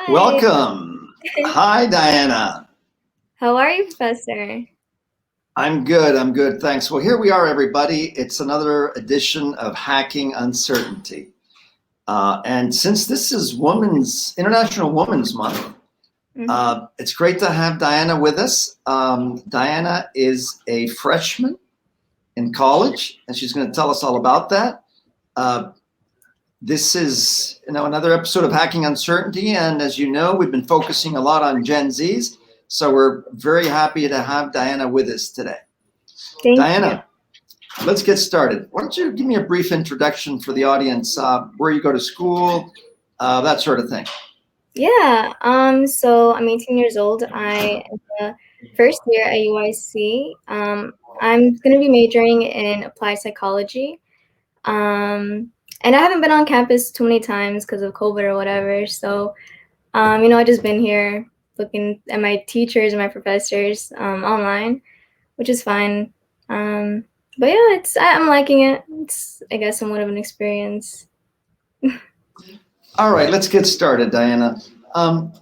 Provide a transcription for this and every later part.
Hi. Welcome. Hi, Diana. How are you, Professor? I'm good. I'm good. Thanks. Well, here we are, everybody. It's another edition of Hacking Uncertainty. And since this is International Women's Month, Hmm. it's great to have Diana with us. Diana is a freshman in college, and she's going to tell us all about that. Uh, this is another episode of Hacking Uncertainty, and as you know, we've been focusing a lot on Gen Zs. So we're very happy to have Diana with us today. Thank you. Diana, let's get started. Why don't you give me a brief introduction for the audience, where you go to school, that sort of thing. Yeah. So I'm 18 years old. I am the first year at UIC. I'm gonna be majoring in applied psychology. And I haven't been on campus too many times because of COVID or whatever. So, I just been here looking at my teachers and my professors online, which is fine. Um, but yeah, I'm liking it. It's, I guess, somewhat of an experience. All right, let's get started, Diana. Um,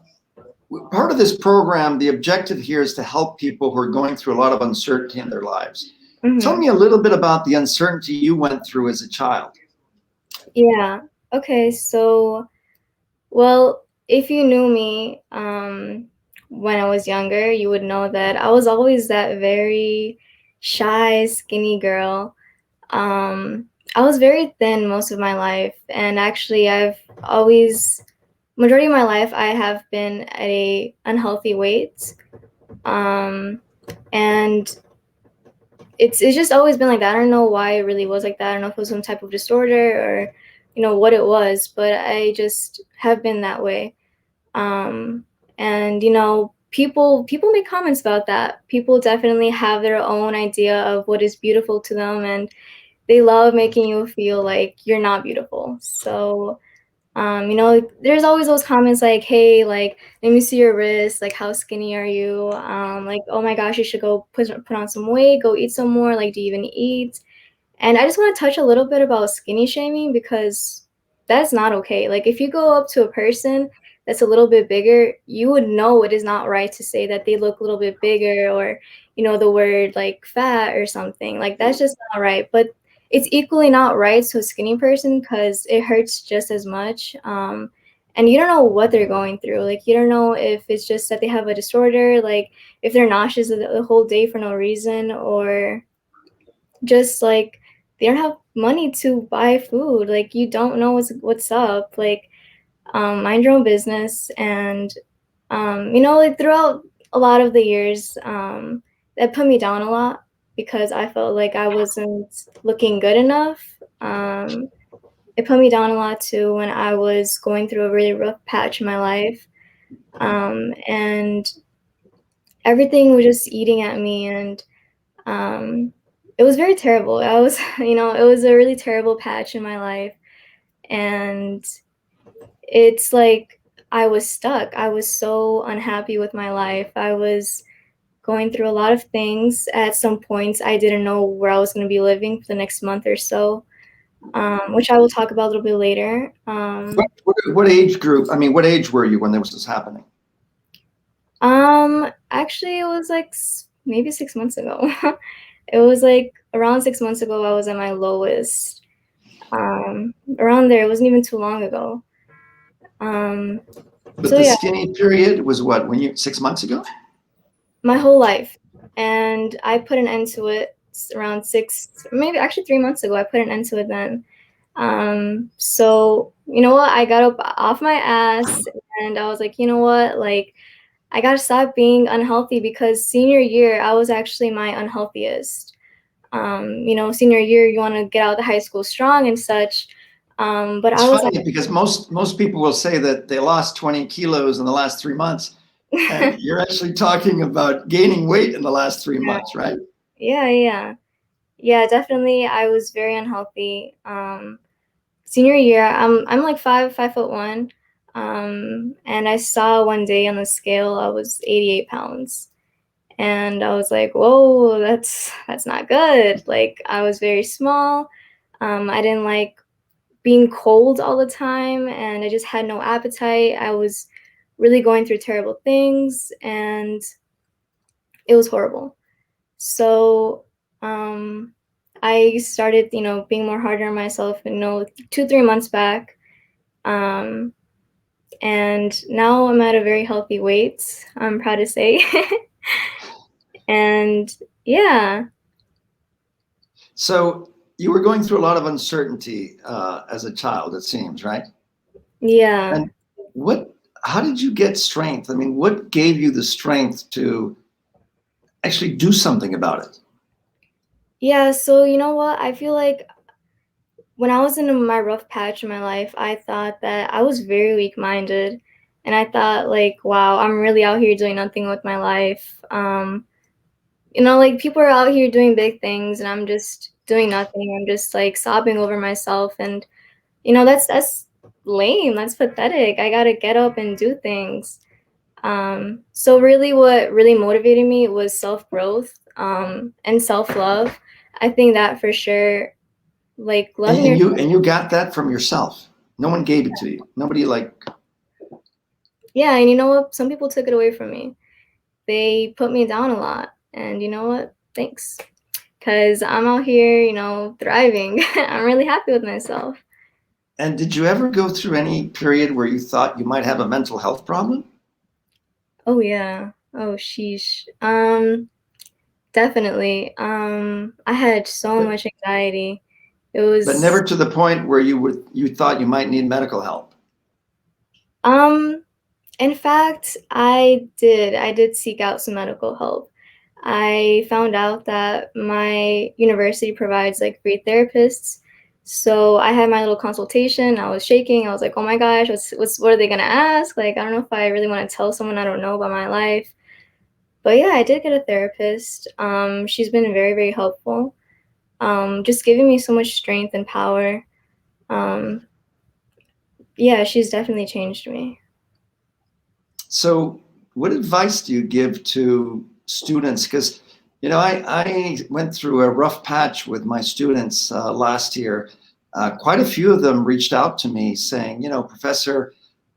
Part of this program, the objective here is to help people who are going through a lot of uncertainty in their lives. Tell Hmm. me a little bit about the uncertainty you went through as a child. Yeah. Okay. So, well, if you knew me when I was younger, you would know that I was always that very shy, skinny girl. I was very thin most of my life, and actually, I've always majority of my life I have been at a unhealthy weight. Um, and it's just always been like that. I don't know why it really was like that. I don't know if it was some type of disorder or what it was, but I just have been that way. Um, and people make comments about that. People definitely have their own idea of what is beautiful to them, and they love making you feel like you're not beautiful. So there's always those comments like, hey, like, let me see your wrist, like, how skinny are you? Like, oh my gosh, you should go put on some weight, go eat some more, like, do you even eat? And I just want to touch a little bit about skinny shaming because that's not okay. Like, if you go up to a person that's a little bit bigger, you would know it is not right to say that they look a little bit bigger, or the word like fat or something. Like, that's just not right. But it's equally not right to a skinny person because it hurts just as much. And you don't know what they're going through. Like, you don't know if it's just that they have a disorder, like if they're nauseous the whole day for no reason, or just like they don't have money to buy food. Like, you don't know what's up. Like, mind your own business. And like, throughout a lot of the years, that put me down a lot because I felt like I wasn't looking good enough. It put me down a lot too when I was going through a really rough patch in my life. And everything was just eating at me, and um, it was very terrible. I was, it was a really terrible patch in my life. And it's like I was stuck. I was so unhappy with my life. I was going through a lot of things. At some points, I didn't know where I was going to be living for the next month or so, which I will talk about a little bit later. What age group? I mean, what age were you when this was happening? Actually, it was like maybe 6 months ago. It was like around 6 months ago, I was at my lowest. Around there, it wasn't even too long ago. Um, But so the yeah, skinny period was what, when you 6 months ago? my whole life. And I put an end to it around maybe actually 3 months ago. I put an end to it then. So you know what? I got up off my ass and I was like, you know what? Like, I gotta stop being unhealthy because senior year, I was actually my unhealthiest. Senior year, you want to get out of the high school strong and such. But It's I was like, funny because most people will say that they lost 20 kilos in the last 3 months, and you're actually talking about gaining weight in the last three yeah, months, right? yeah, definitely. I was very unhealthy. Senior year, I'm like 5'1", and I saw one day on the scale I was 88 pounds, and I was like, whoa, that's not good. Like, I was very small. I didn't like being cold all the time, and I just had no appetite. I was really going through terrible things, and it was horrible. So um, I started, being more harder on myself, 2, 3 months back. Um, and now I'm at a very healthy weight, I'm proud to say. And yeah, So you were going through a lot of uncertainty as a child, it seems, right? yeah, And what? How did you get strength? I mean, what gave you the strength to actually do something about it? yeah. So you know what? I feel like when I was in my rough patch in my life, I thought that I was very weak-minded, and I thought like, wow, I'm really out here doing nothing with my life. Like people are out here doing big things, and I'm just doing nothing. I'm just like sobbing over myself, and that's lame. That's pathetic. I gotta get up and do things. So really, what really motivated me was self growth, and self love. I think that for sure, like And, loving and you yourself. and you got that from yourself. No one gave it to you. Nobody like. Yeah, and you know what? Some people took it away from me. They put me down a lot, and you know what? Thanks, because I'm out here, thriving. I'm really happy with myself. And did you ever go through any period where you thought you might have a mental health problem? Oh yeah. Oh sheesh. Definitely. I had so But much anxiety. It but was never to the point where you thought you might need medical help. um in fact, I did seek out some medical help. I found out that my university provides like free therapists. So I had my little consultation. I was shaking. I was like, "Oh my gosh, what are they gonna ask?" Like, I don't know if I really want to tell someone I don't know about my life. But yeah, I did get a therapist. She's been very, very helpful. Just giving me so much strength and power. Um, yeah, she's definitely changed me. So, what advice do you give to students? Because, I went through a rough patch with my students last year. Quite a few of them reached out to me saying, Professor,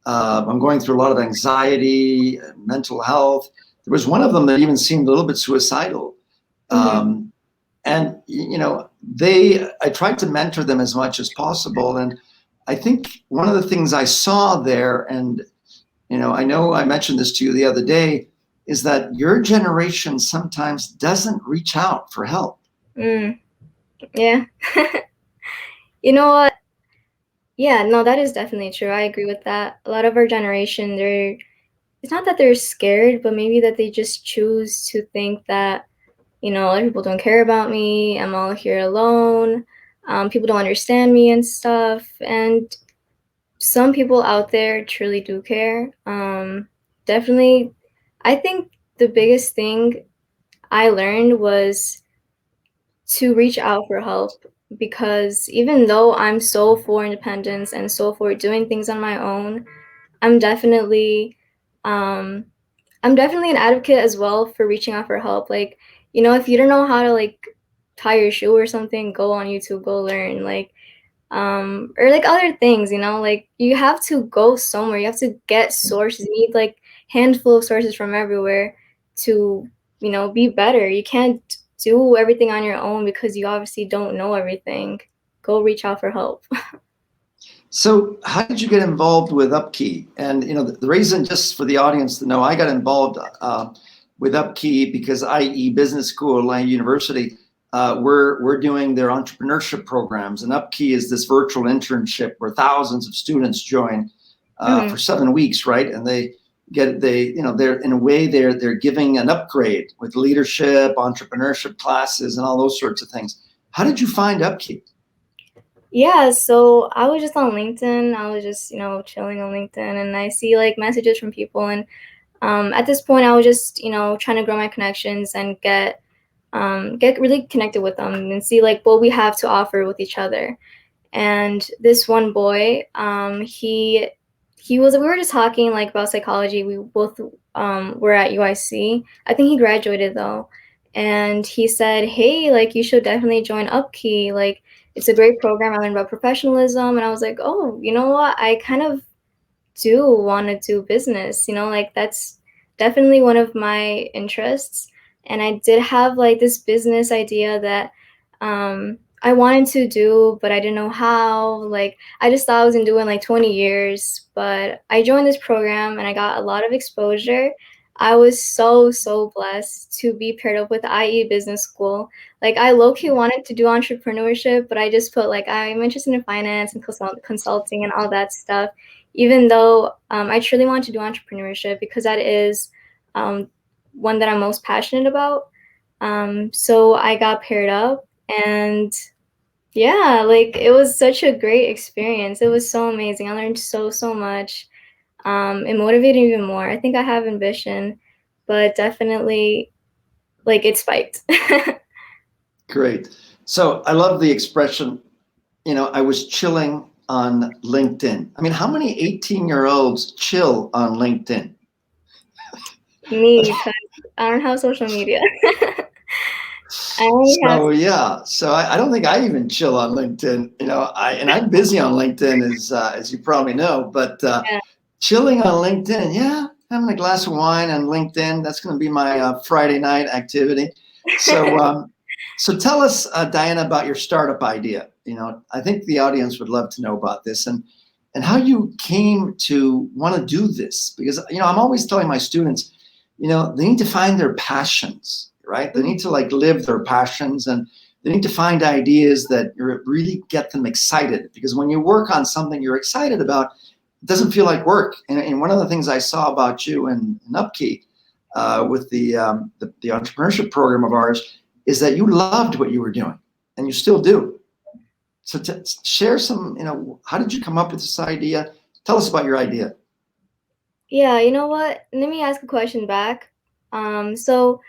I'm going through a lot of anxiety, mental health. There was one of them that even seemed a little bit suicidal. Hmm. Um, and, I tried to mentor them as much as possible. And I think one of the things I saw there, and I know I mentioned this to you the other day, is that your generation sometimes doesn't reach out for help. Mm, yeah. You know what? Yeah, no, that is definitely true. I agree with that. A lot of our generation, it's not that they're scared, but maybe that they just choose to think that, other people don't care about me. I'm all here alone. People don't understand me and stuff. And some people out there truly do care. Definitely, I think the biggest thing I learned was to reach out for help, because even though I'm so for independence and so for doing things on my own, I'm definitely um I'm definitely an advocate as well for reaching out for help. Like, if you don't know how to like tie your shoe or something, go on YouTube, go learn. Like, or like other things, like you have to go somewhere. You have to get sources. You need like handful of sources from everywhere to, be better. You can't do everything on your own because you obviously don't know everything. Go reach out for help. So, how did you get involved with Upkey? And the reason, just for the audience to know, I got involved with Upkey because IE Business School, IE University, we're doing their entrepreneurship programs, and Upkey is this virtual internship where thousands of students join for Hmm. 7 weeks, right? And they're in a way they're giving an upgrade with leadership, entrepreneurship classes, and all those sorts of things. How did you find Upkey? Yeah, so I was just on LinkedIn. I was just, chilling on LinkedIn, and I see like messages from people. And at this point, I was just, trying to grow my connections and get really connected with them and see like what we have to offer with each other. And this one boy, we were just talking like about psychology. We both were at UIC. I think he graduated though, and he said, "Hey, like you should definitely join Upkey. Like it's a great program. I learned about professionalism." And I was like, "Oh, you know what? I kind of do want to do business, like that's definitely one of my interests. And I did have like this business idea that I wanted to do, but I didn't know how. Like, I just thought I was in doing like 20 years, but I joined this program and I got a lot of exposure. I was so, so blessed to be paired up with IE Business School. Like, I low-key wanted to do entrepreneurship, but I just put like I'm interested in finance and consulting and all that stuff, even though I truly want to do entrepreneurship because that is one that I'm most passionate about. So I got paired up, and yeah, like it was such a great experience. It was so amazing. I learned so, so much. It motivated me even more. I think I have ambition, but definitely like it spiked. Great. So I love the expression, I was chilling on LinkedIn. I mean, how many 18-year-olds chill on LinkedIn? Me, because I don't have social media. I only have, So yeah, so I don't think I even chill on LinkedIn. I'm busy on LinkedIn as you probably know, but yeah. chilling on LinkedIn, yeah, having a glass of wine on LinkedIn. That's going to be my Friday night activity. So so tell us, Diana, about your startup idea. I think the audience would love to know about this and how you came to want to do this, because I'm always telling my students, they need to find their passions, right? They need to like live their passions, and they need to find ideas that really get them excited, because when you work on something you're excited about, it doesn't feel like work. And one of the things I saw about you in Upkey with the entrepreneurship program of ours is that you loved what you were doing, and you still do. So to share some, how did you come up with this idea? Tell us about your idea. Yeah, you know what? Let me ask a question back. So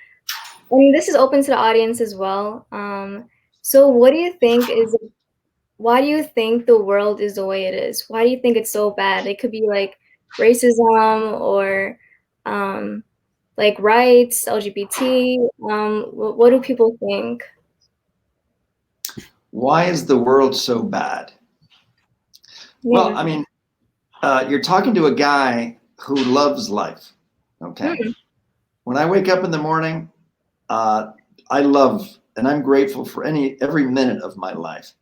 and this is open to the audience as well. So what do you think is why do you think the world is the way it is? Why do you think it's so bad? It could be like racism or um, like rights, LGBT. What do people think? Why is the world so bad? Well, Yeah. I mean, you're talking to a guy who loves life. Okay. Mm, When I wake up in the morning, uh, I love and I'm grateful for every minute of my life.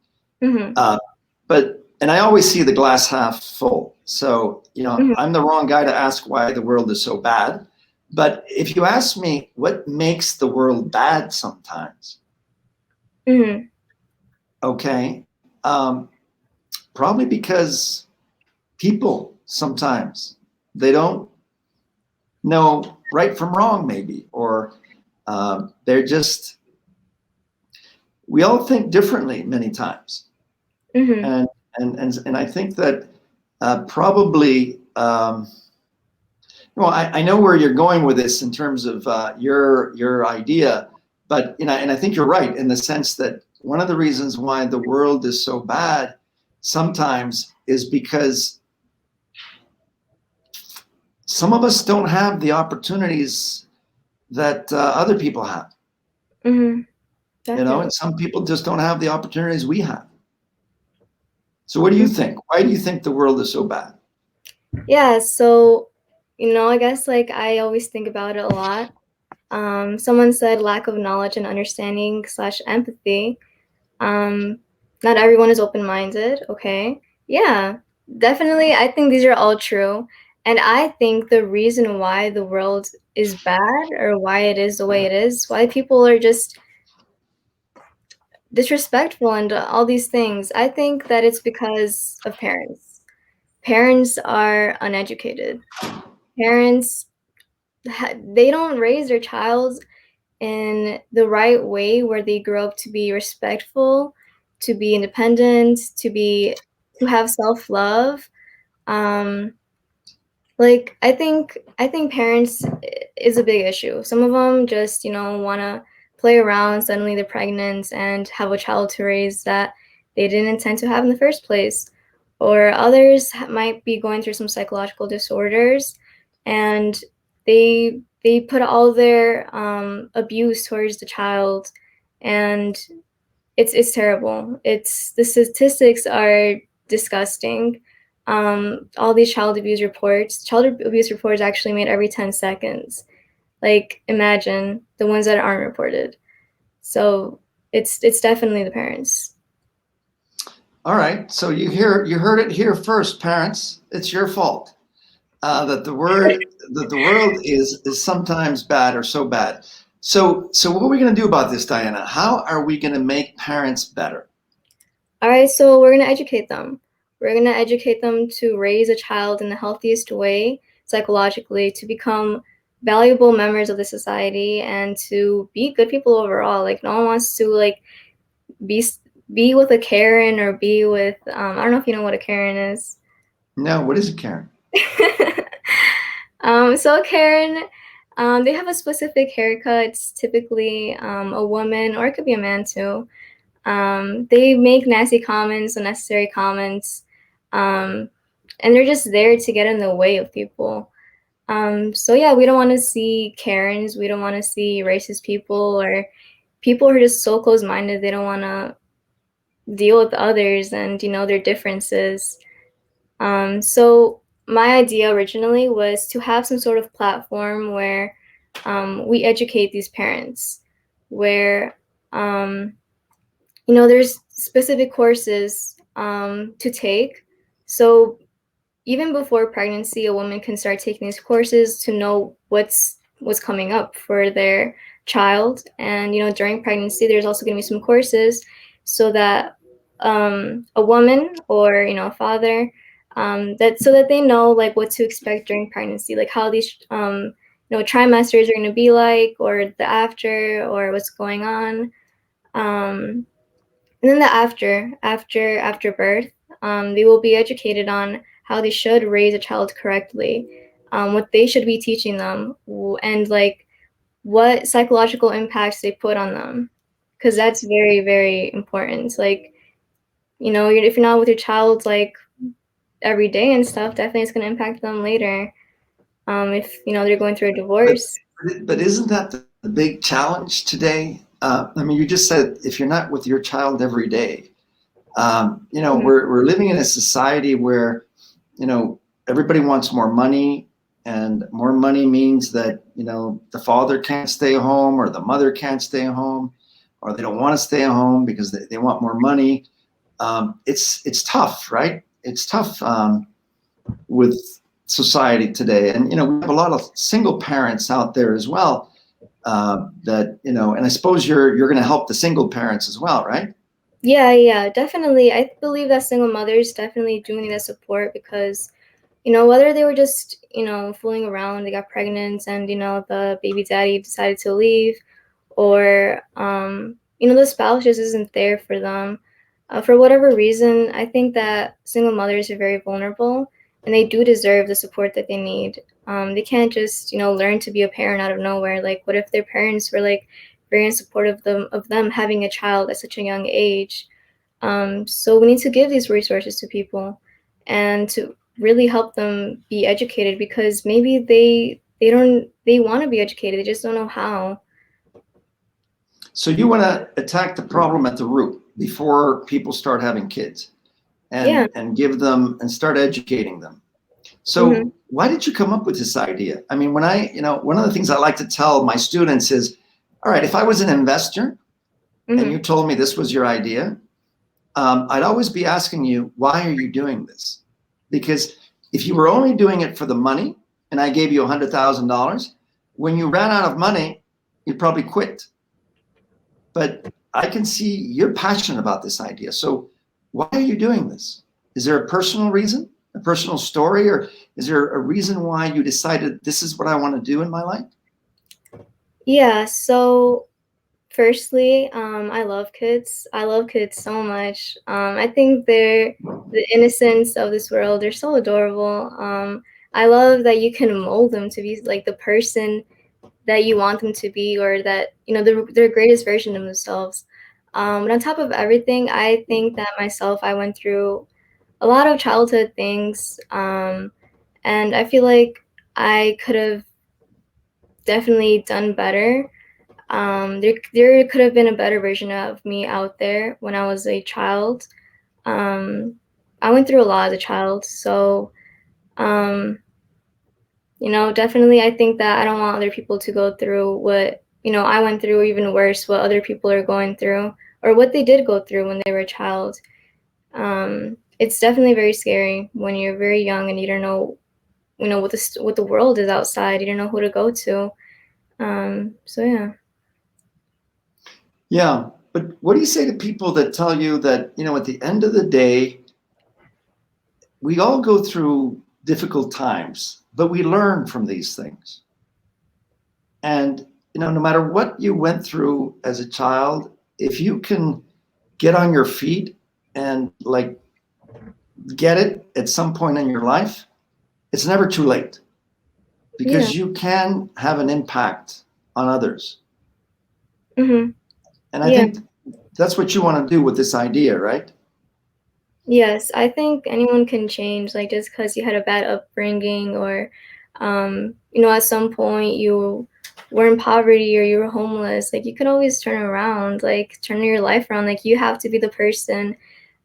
mm-hmm, Uh, and I always see the glass half full. So, mm-hmm, I'm the wrong guy to ask why the world is so bad. But if you ask me what makes the world bad sometimes, mm-hmm. okay, probably because people sometimes they don't know right from wrong, maybe, or they're just, we all think differently many times. Mm-hmm. And I think that probably, well, I know where you're going with this in terms of your idea, but and I think you're right in the sense that one of the reasons why the world is so bad sometimes is because some of us don't have the opportunities that other people have, Mm-hmm. and Definitely. some people just don't have the opportunities we have. So, what do you Mhm. think? Why do you think the world is so bad? Yeah, so I guess like I always think about it a lot. Someone said lack of knowledge and understanding slash empathy. Um, Not everyone is open-minded, okay? Yeah, definitely. I think these are all true. And I think the reason why the world is bad or why it is the way it is, why people are just disrespectful and all these things, I think that it's because of parents. Parents are uneducated. Parents, they don't raise their child in the right way where they grow up to be respectful, to be independent, to have self-love. Um, like I think parents is a big issue. Some of them just, want to play around, suddenly they're pregnant and have a child to raise that they didn't intend to have in the first place. Or others might be going through some psychological disorders and they put all their abuse towards the child, and it's terrible. It's the statistics are disgusting. all these child abuse reports actually made every 10 seconds. Like, imagine the ones that aren't reported. So it's definitely the parents. All right. So you heard it here first, parents. It's your fault that the world is sometimes bad or so bad. So what are we going to do about this, Diana? How are we going to make parents better? All right, so we're going to educate them. We're going to educate them to raise a child in the healthiest way psychologically, to become valuable members of the society and to be good people overall. Like, no one wants to like be be with a Karen or be with I don't know if you know what a Karen is. No, what is it, Karen? So Karen, they have a specific haircut. It's typically a woman, or it could be a man too. They make nasty comments, unnecessary comments, um, and they're just there to get in the way of people. So yeah, we don't want to see Karens. We don't want to see racist people or people who are just so close-minded. They don't want to deal with others and their differences. So my idea originally was to have some sort of platform where we educate these parents, where there's specific courses to take. So even before pregnancy, a woman can start taking these courses to know what's coming up for their child. And during pregnancy, there's also going to be some courses so that a woman or a father that so that they know like what to expect during pregnancy, like how these trimesters are going to be like, or the after, or what's going on. And then the after birth, they will be educated on how they should raise a child correctly, what they should be teaching them, and like what psychological impacts they put on them, because that's very, very important. Like, if you're not with your child like every day and stuff, definitely it's going to impact them later. If they're going through a But divorce. but isn't that the big challenge today? I mean, you just said if you're not with your child every day, Mhm. we're living in a society where everybody wants more money, and more money means that the father can't stay home or the mother can't stay home, or they don't want to stay home because they want more money. It's tough, right? It's tough with society today, and we have a lot of single parents out there as well. That and I suppose you're going to help the single parents as well, right? Yeah, yeah, definitely. I believe that single mothers definitely do need that support because whether they were just, fooling around, they got pregnant and, the baby daddy decided to leave, or, the spouse just isn't there for them. For whatever reason, I think that single mothers are very vulnerable and they do deserve the support that they need. They can't just, learn to be a parent out of nowhere. Like, what if their parents were, like, very unsupportive of them having a child at such a young age? So we need to give these resources to people and to really help them be educated because maybe they want to be educated, they just don't know how. So you want to attack the problem at the root before people start having kids, Yeah. and give them and start educating them. Mm-hmm. So why did you come up with this idea? I mean, when one of the things I like to tell my students is, all right, if I was an investor and you Mm-hmm. told me this was your idea, I'd always be asking you, why are you doing this? Because if you were only doing it for the money and I gave you $100,000, when you ran out of money, you'd probably quit. But I can see you're passionate about this idea. So why are you doing this? Is there a personal reason, a personal story, or is there a reason why you decided this is what I want to do in my life? Yeah, so firstly, I love kids. I love kids so much. I think they're the innocence of this world. They're so adorable. I love that you can mold them to be like the person that you want them to be, or that their greatest version of themselves. But on top of everything, I think that myself, I went through a lot of childhood things, and I feel like I could have definitely done better. There could have been a better version of me out there when I was a child. Um, I went through a lot as a child, so um, definitely I think that I don't want other people to go through what, I went through, or even worse, what other people are going through, or what they did go through when they were a child. It's definitely very scary when you're very young and you don't know, what the world is outside. You don't know who to go to. So yeah. Yeah. But what do you say to people that tell you that, at the end of the day, we all go through difficult times, but we learn from these things. And, no matter what you went through as a child, if you can get on your feet and like get it at some point in your life, it's never too late Yeah. because you can have an impact on others. Mhm. And I Yeah. think that's what you want to do with this idea, right? Yes, I think anyone can change, like, just because you had a bad upbringing, or, at some point you were in poverty or you were homeless, like, you can always turn around, like, turn your life around. Like, you have to be the person,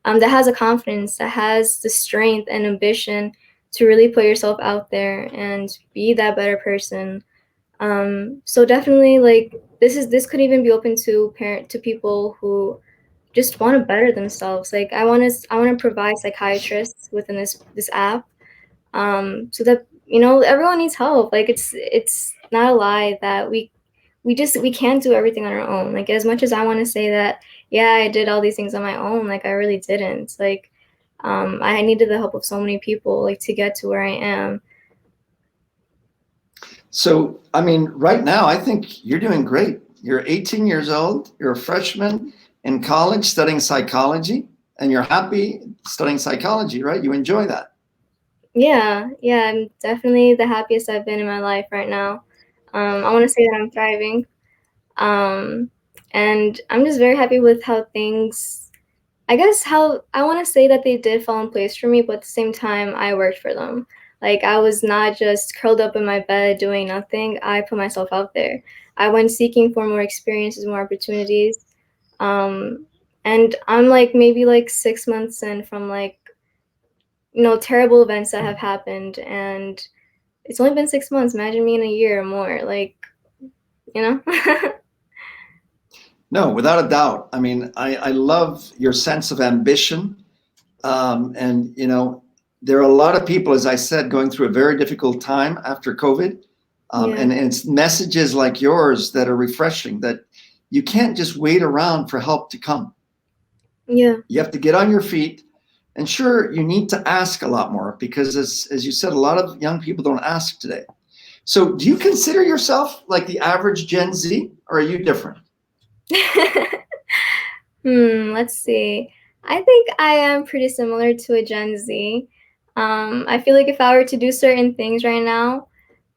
that has a confidence, that has the strength and ambition to really put yourself out there and be that better person. So definitely, like, this could even be open to people who just want to better themselves. Like, I want to provide psychiatrists within this app, so that everyone needs help. Like, it's not a lie that we can't do everything on our own. Like, as much as I want to say that, yeah, I did all these things on my own, like, I really didn't. Like, I needed the help of so many people, like, to get to where I am. So, I mean, right now, I think you're doing great. You're 18 years old, you're a freshman in college studying psychology, and you're happy studying psychology, right? You enjoy that. Yeah, yeah, I'm definitely the happiest I've been in my life right now. I want to say that I'm thriving. Um, and I'm just very happy with how things, I guess, how I want to say that they did fall in place for me, but at the same time, I worked for them. Like, I was not just curled up in my bed doing nothing. I put myself out there. I went seeking for more experiences, more opportunities. Um, and I'm like maybe like 6 months in from, like, terrible events that have happened. And it's only been 6 months. Imagine me in a year or more. Like, you know? No, without a doubt. I mean, I love your sense of ambition. And, there are a lot of people, as I said, going through a very difficult time after COVID. Yeah. And it's messages like yours that are refreshing, that you can't just wait around for help to come. Yeah. You have to get on your feet. And sure, you need to ask a lot more because, as you said, a lot of young people don't ask today. So, do you consider yourself like the average Gen Z, or are you different? Let's see. I think I am pretty similar to a Gen Z. I feel like if I were to do certain things right now,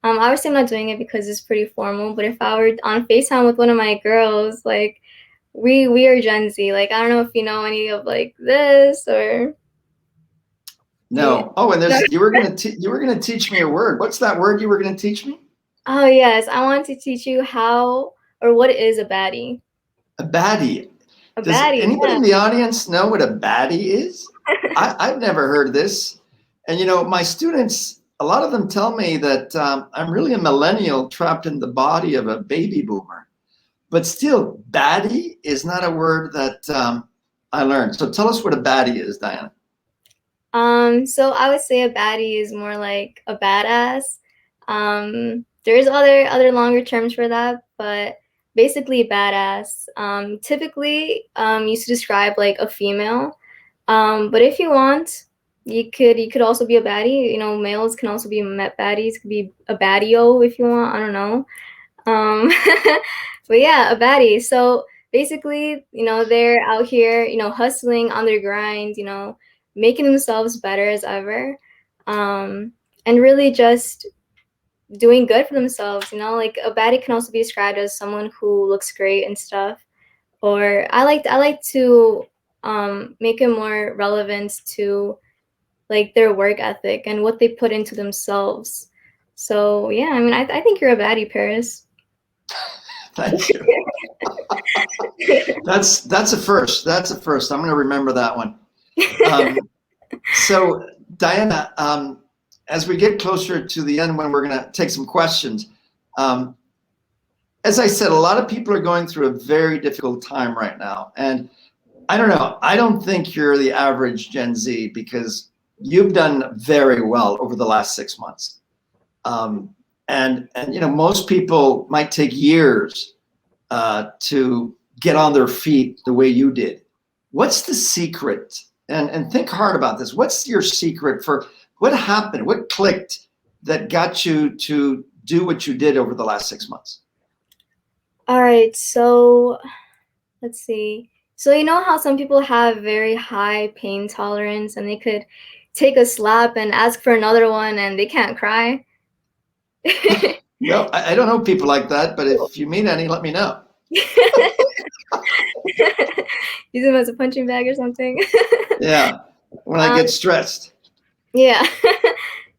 obviously I'm not doing it because it's pretty formal, but if I were on FaceTime with one of my girls, like, we are Gen Z. Like, I don't know if you know any of, like, this, or do you, No. Oh, and no? you were gonna teach me a word. What's that word you were gonna teach me? Oh yes, I want to teach you how, or what is a baddie. A baddie. A Does baddie, anybody yeah. in the audience know what a baddie is? I've never heard this. And my students, a lot of them tell me that I'm really a millennial trapped in the body of a baby boomer. But still, baddie is not a word that I learned. So tell us what a baddie is, Diana. So I would say a baddie is more like a badass. There's other longer terms for that, but basically badass. Typically, used to describe like a female. But if you want, you could also be a baddie. Males can also be met baddies. Could be a baddie-o if you want. I don't know. Um, but yeah, a baddie. So basically, they're out here, hustling on their grind, making themselves better as ever, and really just doing good for themselves. Like, a baddie can also be described as someone who looks great and stuff. Or I like to make it more relevant to, like, their work ethic and what they put into themselves. So yeah, I mean, I think you're a baddie, Paris. Thank you. That's a first. That's a first. I'm going to remember that one. Um, So, Diana, as we get closer to the end, when we're going to take some questions, um, as I said, a lot of people are going through a very difficult time right now. And I don't know, I don't think you're the average Gen Z because you've done very well over the last 6 months. Um, and you know, most people might take years to get on their feet the way you did. What's the secret? And think hard about this. What's your secret for what happened? What clicked that got you to do what you did over the last 6 months? All right, so let's see. So you know how some people have very high pain tolerance and they could take a slap and ask for another one and they can't cry? No, I don't know people like that, but if you meet any, let me know. Use them as a punching bag or something. Yeah, when I um, get stressed. yeah.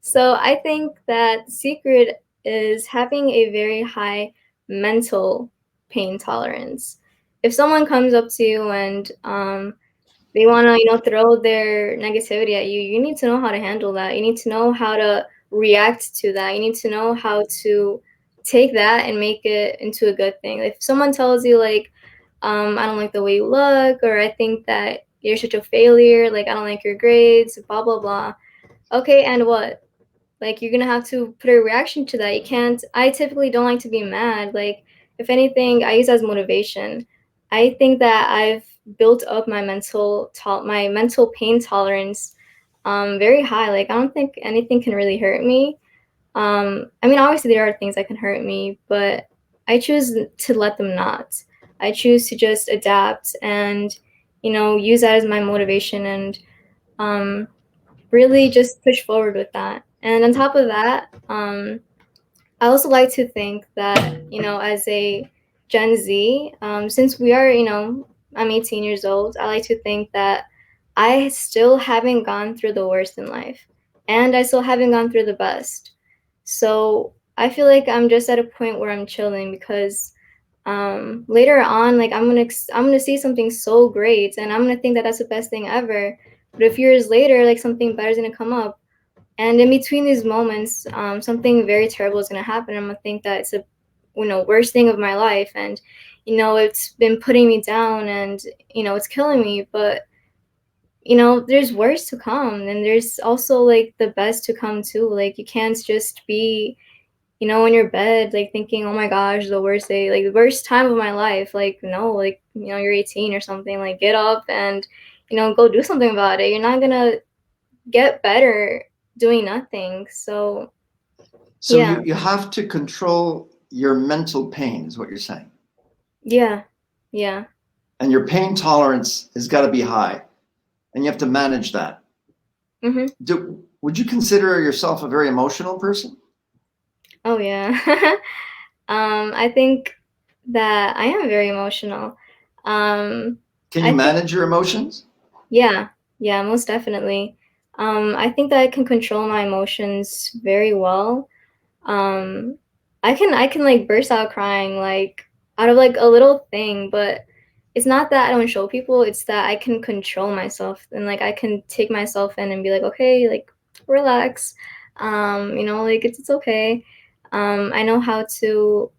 So I think that secret is having a very high mental pain tolerance. If someone comes up to you and they want to, throw their negativity at you, you need to know how to handle that. You need to know how to react to that. You need to know how to take that and make it into a good thing. If someone tells you like, I don't like the way you look, or I think that you're such a failure, like I don't like your grades, blah blah blah. Okay, and what? Like you're gonna have to put a reaction to that. You can't. I typically don't like to be mad. Like if anything, I use it as motivation. I think that I've built up my mental pain tolerance very high. Like I don't think anything can really hurt me. I mean, obviously there are things that can hurt me, but I choose to let them not. I choose to just adapt and use that as my motivation and um, really just push forward with that. And on top of that, I also like to think that, as a Gen Z, since we are, I'm 18 years old, I like to think that I still haven't gone through the worst in life and I still haven't gone through the best. So I feel like I'm just at a point where I'm chilling because later on, like I'm gonna see something so great and I'm gonna think that that's the best thing ever. But a few years later, like something better is gonna come up, and in between these moments, something very terrible is gonna happen. I'm gonna think that it's a, worst thing of my life, and it's been putting me down, and it's killing me. But there's worse to come, and there's also like the best to come too. Like you can't just be in your bed, like thinking, oh my gosh, the worst day, like the worst time of my life. Like, no, like, you're 18 or something. Like, get up and, go do something about it. You're not gonna get better doing nothing. So, So yeah, you have to control your mental pain, is what you're saying. yeah, yeah. And your pain tolerance has got to be high, and you have to manage that. Mm-hmm. Would you consider yourself a very emotional person? Oh, yeah. I think that I am very emotional. Um, Can you I think, manage your emotions? yeah, yeah, most definitely. I think that I can control my emotions very well. um I can like burst out crying like out of like a little thing, but it's not that I don't show people, it's that I can control myself and like I can take myself in and be like, okay, like relax. Like it's okay. I know how to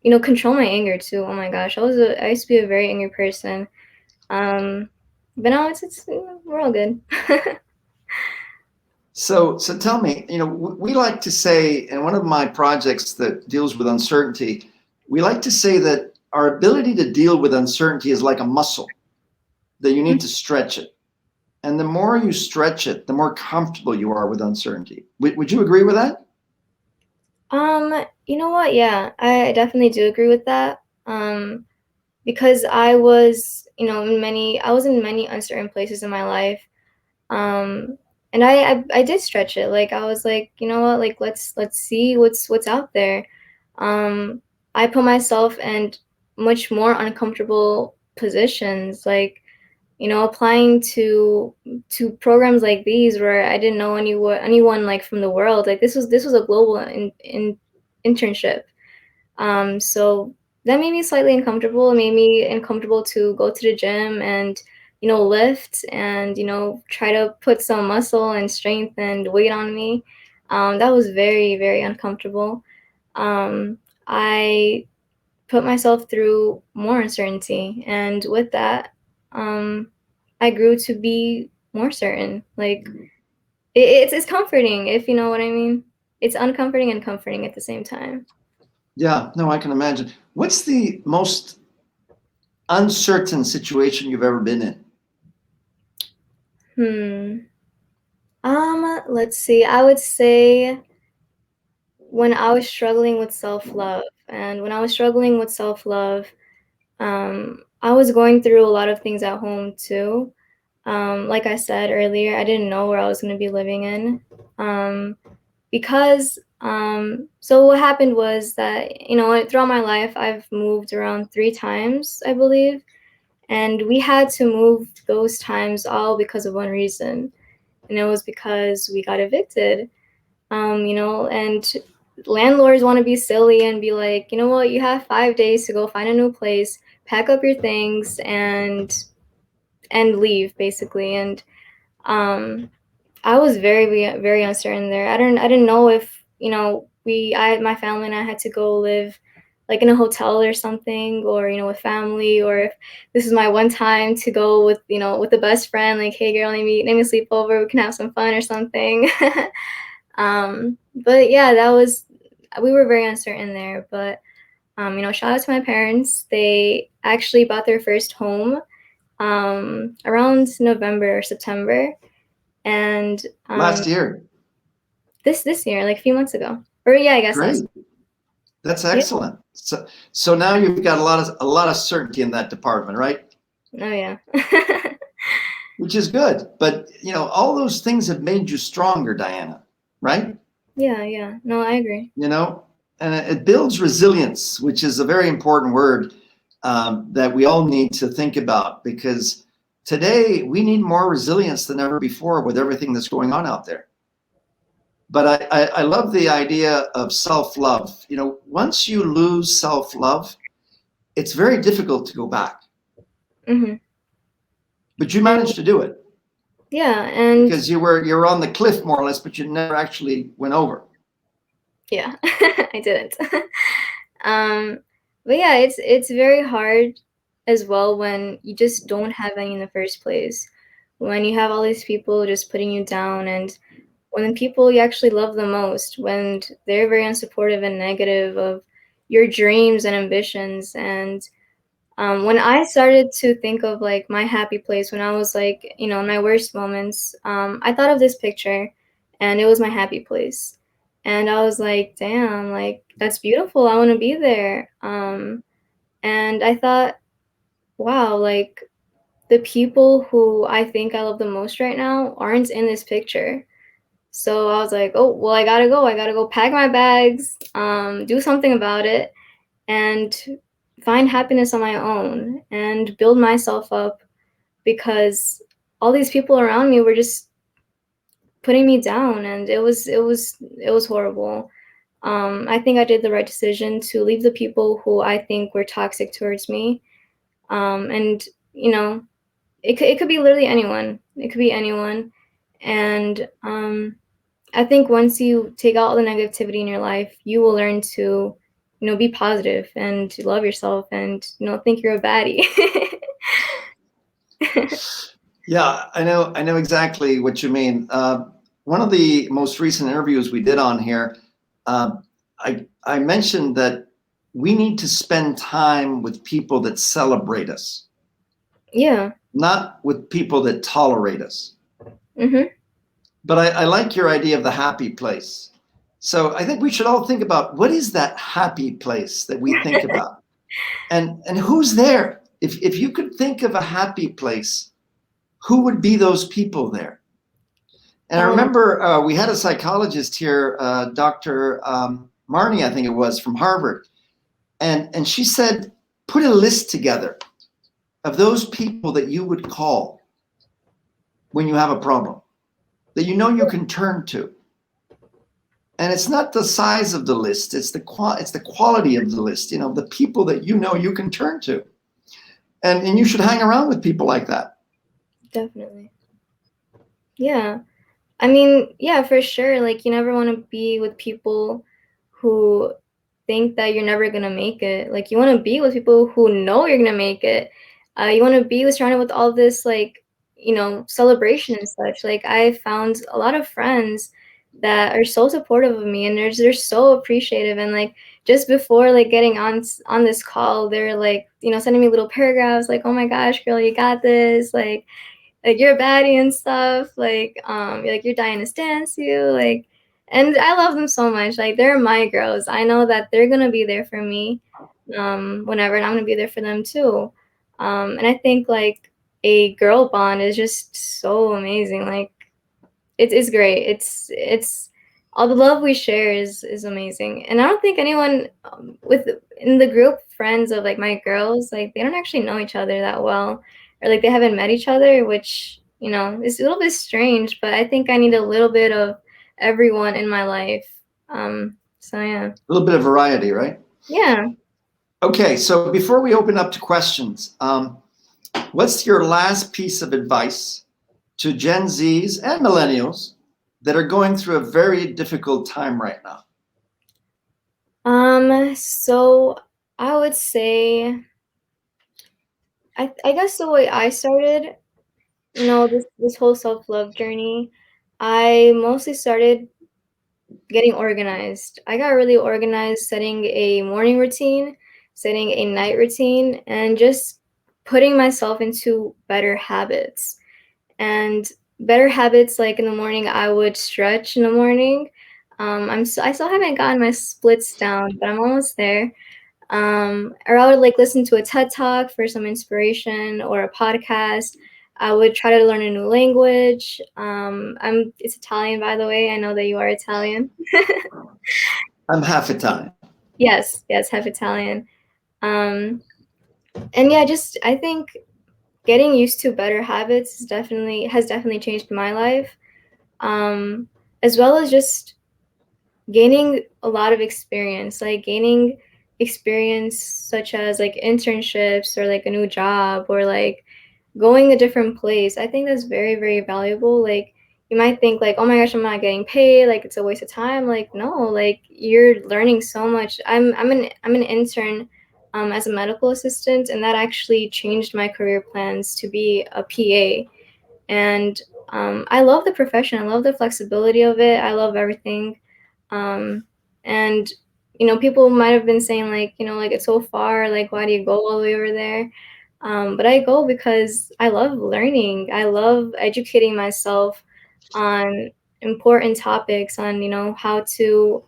control my anger too. Oh my gosh, I used to be a very angry person. um but now it's we're all good. So tell me, you know, we like to say in one of my projects that deals with uncertainty, we like to say that our ability to deal with uncertainty is like a muscle that you need to stretch it. And the more you stretch it, the more comfortable you are with uncertainty. Would you agree with that? You know what? Yeah, I definitely do agree with that. Because I was in many uncertain places in my life. Um, and I did stretch it. Like I was like, you know what? Like let's see what's out there. Um, I put myself in much more uncomfortable positions, like applying to programs like these where I didn't know anyone like from the world. Like this was a global in internship. So that made me slightly uncomfortable. It made me uncomfortable to go to the gym and lift and, try to put some muscle and strength and weight on me. That was very, very uncomfortable. Um, I put myself through more uncertainty, and with that, um, I grew to be more certain. Like it's comforting, if you know what I mean. It's uncomforting and comforting at the same time. Yeah, no, I can imagine. What's the most uncertain situation you've ever been in? Hmm. Let's see. I would say when I was struggling with self-love, and when I was struggling with self-love, I was going through a lot of things at home too. Like I said earlier, I didn't know where I was going to be living in. Because so what happened was that, throughout my life, I've moved around 3 times, I believe, and we had to move those times all because of one reason, and it was because we got evicted. And landlords want to be silly and be like, you know what, you have 5 days to go find a new place, pack up your things, and leave, basically. And um, I was very, very uncertain there. I didn't know if, my family and I had to go live like in a hotel or something, or, with family, or if this is my one time to go with, with the best friend, like, hey girl, let me sleep over, we can have some fun or something. But yeah, we were very uncertain there. But, shout out to my parents. They actually bought their first home around November or September. And Last year. this year, like a few months ago. Or yeah, I guess last. Great. That's Yeah. excellent. So now you've got a lot of certainty in that department, right? Oh yeah. Which is good. But all those things have made you stronger, Diana, right? Yeah, yeah. No, I agree. You know, and it builds resilience, which is a very important word that we all need to think about, because today we need more resilience than ever before with everything that's going on out there. But I love the idea of self-love. Once you lose self-love, it's very difficult to go back. Mhm. But you And managed to do it yeah, and because you were on the cliff more or less, but you never actually went over. yeah, I didn't. um, but yeah, it's very hard as well when you just don't have any in the first place. When you have all these people just putting you down, and when the people you actually love the most, when they're very unsupportive and negative of your dreams and ambitions. And when I started to think of like my happy place, when I was like, in my worst moments, I thought of this picture, and it was my happy place. And I was like, damn, like that's beautiful. I want to be there. And I thought, wow, like the people who I think I love the most right now aren't in this picture. So I was like, oh, well, I gotta go. I gotta go pack my bags, do something about it, and find happiness on my own and build myself up, because all these people around me were just putting me down, and it was horrible. I think I did the right decision to leave the people who I think were toxic towards me. And it could be literally anyone. It could be anyone. And I think once you take out all the negativity in your life, you will learn to, be positive and to love yourself and, think you're a baddie. Yeah, I know exactly what you mean. One of the most recent interviews we did on here, uh, I mentioned that we need to spend time with people that celebrate us, Yeah. not with people that tolerate us. Mhm. But I like your idea of the happy place. So I think we should all think about what is that happy place that we think about, and who's there. If you could think of a happy place, who would be those people there? And I Um, remember we had a psychologist here, Dr. Marnie, I think it was, from Harvard, and she said, put a list together of those people that you would call when you have a problem, that you can turn to. And it's not the size of the list; it's the quality of the list. The people that you can turn to, and you should hang around with people like that. Definitely. Yeah. I mean, yeah, for sure. Like, you never want to be with people who think that you're never gonna make it. Like, you want to be with people who know you're gonna make it. You want to be surrounded with all this, like, celebration and such. Like, I found a lot of friends that are so supportive of me, and they're so appreciative. And like, just before like getting on this call, they're like, sending me little paragraphs, like, "Oh my gosh, girl, you got this!" Like you're a baddie and stuff, like you're Diana Stanciu, like, and I love them so much. Like they're my girls. I know that they're gonna be there for me, whenever, and I'm gonna be there for them too. And I think like a girl bond is just so amazing. Like it's great. It's all the love we share is amazing. And I don't think anyone with in the group friends of like my girls, like they don't actually know each other that well, or like they haven't met each other, which is a little bit strange. But I think I need a little bit of everyone in my life. So yeah, A little bit of variety, right? yeah. Okay, so before we open up to questions, what's your last piece of advice to Gen Zs and millennials that are going through a very difficult time right now? So I would say, I guess the way I started, this whole self-love journey, I mostly started getting organized. I got really organized, setting a morning routine, setting a night routine, and just putting myself into better habits. And better habits, like in the morning, I would stretch in the morning. I still haven't gotten my splits down, but I'm almost there. Or I would like listen to a TED talk for some inspiration or a podcast. I would try to learn a new language. It's Italian, by the way. I know that you are Italian. I'm half Italian. Yes, yes, half Italian. Um, and yeah, just I think getting used to better habits has definitely changed my life. Um, as well as just gaining a lot of experience, like gaining experience such as like internships or like a new job or like going a different place. I think that's very, very valuable. Like you might think like, oh my gosh, I'm not getting paid, like it's a waste of time. Like no, like you're learning so much. I'm an intern as a medical assistant, and that actually changed my career plans to be a PA. And I love the profession. I love the flexibility of it. I love everything. Um, and people might have been saying like, like it's so far. Like, why do you go all the way over there? But I go because I love learning. I love educating myself on important topics, on how to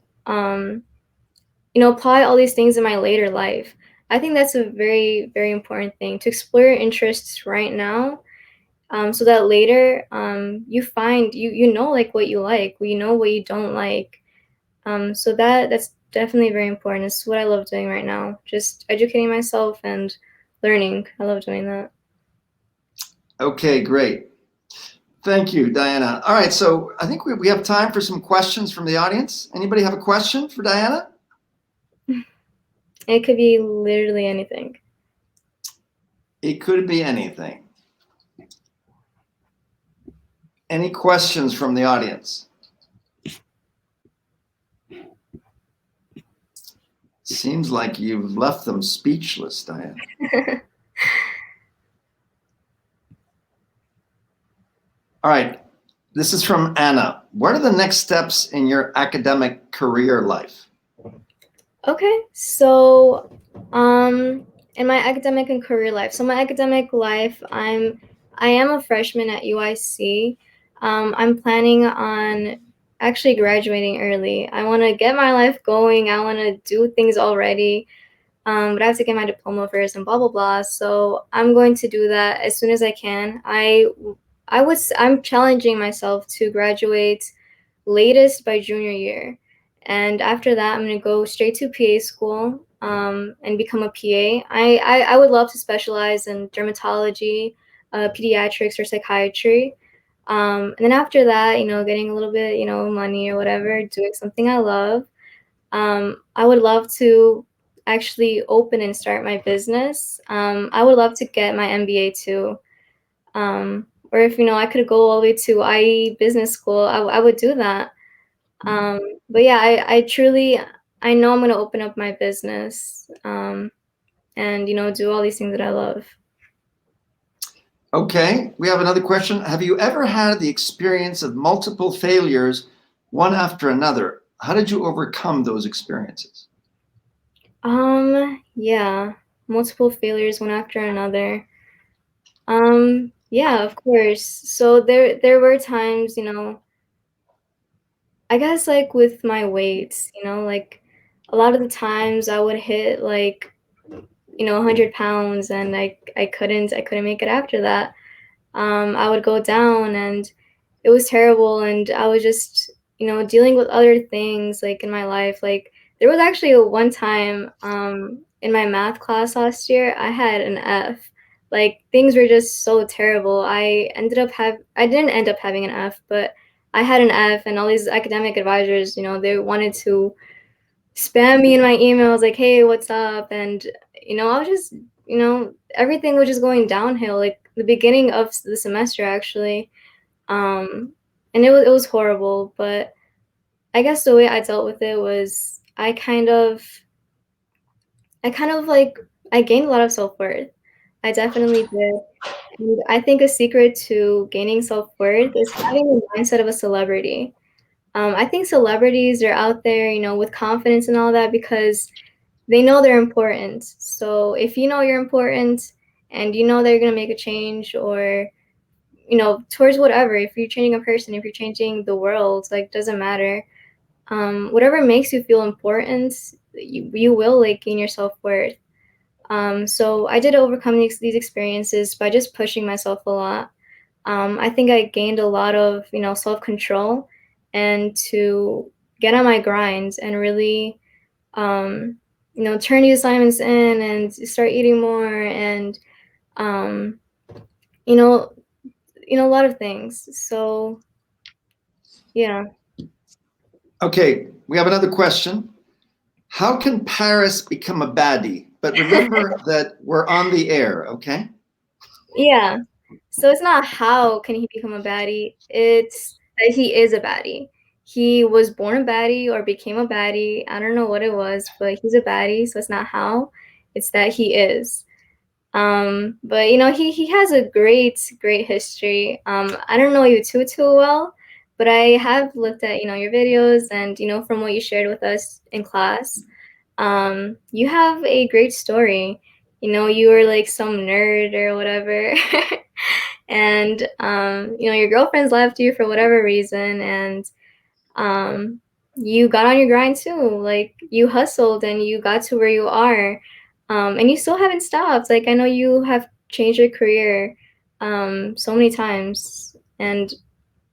apply all these things in my later life. I think that's a very, very important thing to explore your interests right now, so that later you find you know like what you like, you know what you don't like. So that's definitely very important. It's what I love doing right now, just educating myself and learning. I love doing that. Okay, great. Thank you, Diana. All right, so I think we have time for some questions from the audience. Anybody have a question for Diana? It could be literally anything. It could be anything. Any questions from the audience? Seems like you've left them speechless, Diana. All right, this is from Anna. What are the next steps in your academic career life? Okay, so in my academic and career life. So my academic life, I am a freshman at UIC. I'm planning on actually graduating early. I want to get my life going. I want to do things already. But I have to get my diploma first and blah blah blah. So I'm going to do that as soon as I can. I'm challenging myself to graduate latest by junior year. And after that, I'm going to go straight to PA school, and become a PA. I would love to specialize in dermatology, pediatrics, or psychiatry. And then after that, getting a little bit, money or whatever, doing something I love. I would love to actually open and start my business. I would love to get my MBA too. or if, I could go all the way to IE business school, I would do that. But yeah, I truly, I know I'm gonna open up my business, and do all these things that I love. Okay, we have another question. Have you ever had the experience of multiple failures, one after another? How did you overcome those experiences? Yeah, multiple failures one after another. Yeah, of course. So there were times, I guess like with my weights, like a lot of the times I would hit like, 100 pounds, and I couldn't make it after that. I would go down, and it was terrible, and I was just, dealing with other things like in my life. Like there was actually a one time in my math class last year, I had an F. Like things were just so terrible. I didn't end up having an F, but I had an F, and all these academic advisors, they wanted to spam me in my emails like, "Hey, what's up?" And I was just, everything was just going downhill. Like the beginning of the semester, actually, um, and it was horrible. But I guess the way I dealt with it was I kind of like I gained a lot of self worth. I definitely did. And I think a secret to gaining self worth is having the mindset of a celebrity. I think celebrities are out there, with confidence and all that because they know they're important. So if you know you're important and you know they're gonna make a change, or towards whatever, if you're changing a person, if you're changing the world, like doesn't matter. Whatever makes you feel important, you will like gain your self-worth. So I did overcome these experiences by just pushing myself a lot. I think I gained a lot of self-control, and to get on my grind and really um, turn the assignments in and start eating more, and um, you know, a lot of things. So yeah. Okay, we have another question. How can Paris become a baddie? But remember that we're on the air, okay? Yeah. So it's not how can he become a baddie, it's that he is a baddie. He was born a baddie or became a baddie. I don't know what it was, but he's a baddie, so it's not how, it's that he is. But he has a great history. I don't know you too well, but I have looked at your videos, and from what you shared with us in class. You have a great story. You were like some nerd or whatever, and your girlfriends left you for whatever reason, and um, you got on your grind too. Like you hustled and you got to where you are, and you still haven't stopped. Like I know you have changed your career so many times, and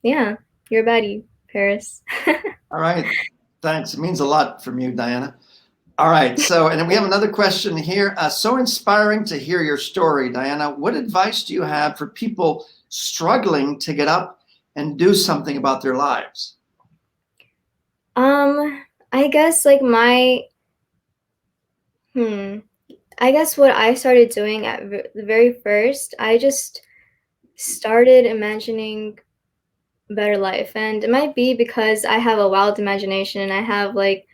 yeah, you're a baddie, Paris. All right, thanks. It means a lot from you, Diana. All right, so, and then we have another question here. So inspiring to hear your story, Diana. What advice do you have for people struggling to get up and do something about their lives? I guess like hmm, I guess what I started doing at the very first, I just started imagining a better life. And it might be because I have a wild imagination and I have like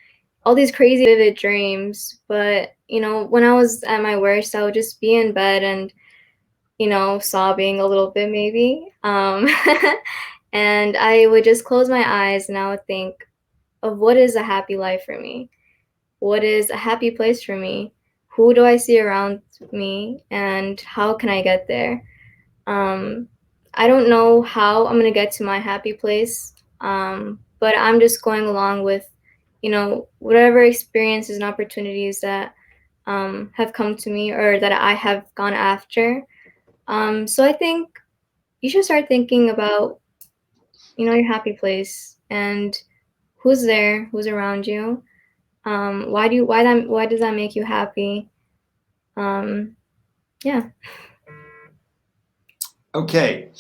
all these crazy vivid dreams. But, when I was at my worst, I would just be in bed and, sobbing a little bit maybe. And I would just close my eyes and I would think of what is a happy life for me? What is a happy place for me? Who do I see around me, and how can I get there? Um, I don't know how I'm gonna get to my happy place, but I'm just going along with, whatever experiences and opportunities that have come to me or that I have gone after. So I think you should start thinking about, your happy place and who's there, who's around you. Why does that make you happy? Um, yeah. Okay,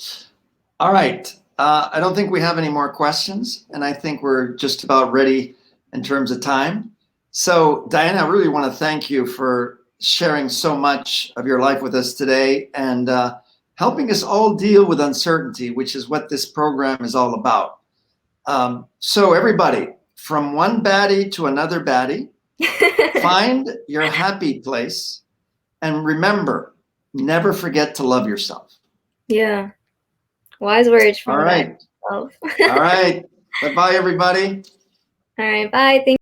all right. I don't think we have any more questions, and I think we're just about ready in terms of time. So, Diana, I really want to thank you for sharing so much of your life with us today, and helping us all deal with uncertainty, which is what this program is all about. So everybody, from one baddie to another baddie, find your happy place, and remember, never forget to love yourself. Yeah. Wise words All from right. back. All right. Bye-bye, everybody. All right. Bye. Thank